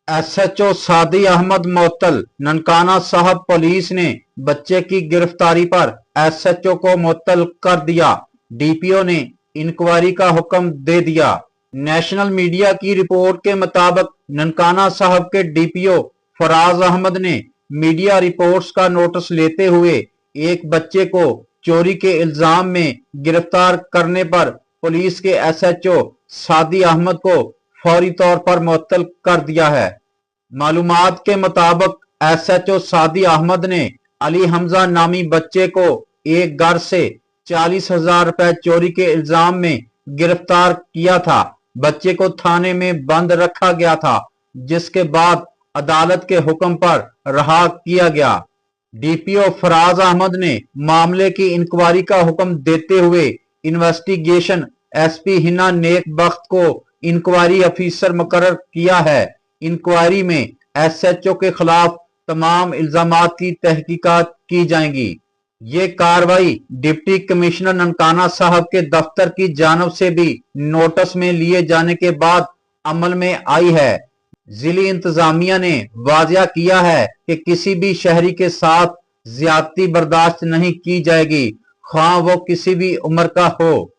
SHO सादी अहमद मुअत्तल। ननकाना साहब पुलिस ने बच्चे की गिरफ्तारी पर एसएचओ को मुअत्तल कर दिया। डीपीओ ने इंक्वायरी का हुक्म दे दिया। नेशनल मीडिया की रिपोर्ट के मुताबिक ननकाना साहब के डीपीओ फराज अहमद ने मीडिया रिपोर्ट्स का नोटिस लेते हुए एक बच्चे को चोरी के इल्जाम में गिरफ्तार करने पर पुलिस के एसएचओ सादी अहमद को फौरी तौर पर मुअत्तल कर दिया है। मालूमात के मुताबिक एसएचओ सादी अहमद ने अली हमजा नामी बच्चे को एक घर से 40,000 रुपए चोरी के इल्जाम में गिरफ्तार किया था। बच्चे को थाने में बंद रखा गया था, जिसके बाद अदालत के हुक्म पर रहा किया गया। डीपीओ फराज अहमद ने मामले की इंक्वायरी का हुक्म देते हुए इन्वेस्टिगेशन एसपी हिना नेक बख्त को इंक्वायरी अफीसर मुकर्रर किया है। इंक्वायरी में एसएचओ के खिलाफ तमाम इल्जामात की तहकीकात की जाएंगी। ये कार्रवाई डिप्टी कमिश्नर ननकाना साहब के दफ्तर की जानब से भी नोटिस में लिए जाने के बाद अमल में आई है। जिली इंतजामिया ने वाजिया किया है कि किसी भी शहरी के साथ ज्यादती बर्दाश्त नहीं की जाएगी, ख्वाह वो किसी भी उम्र का हो।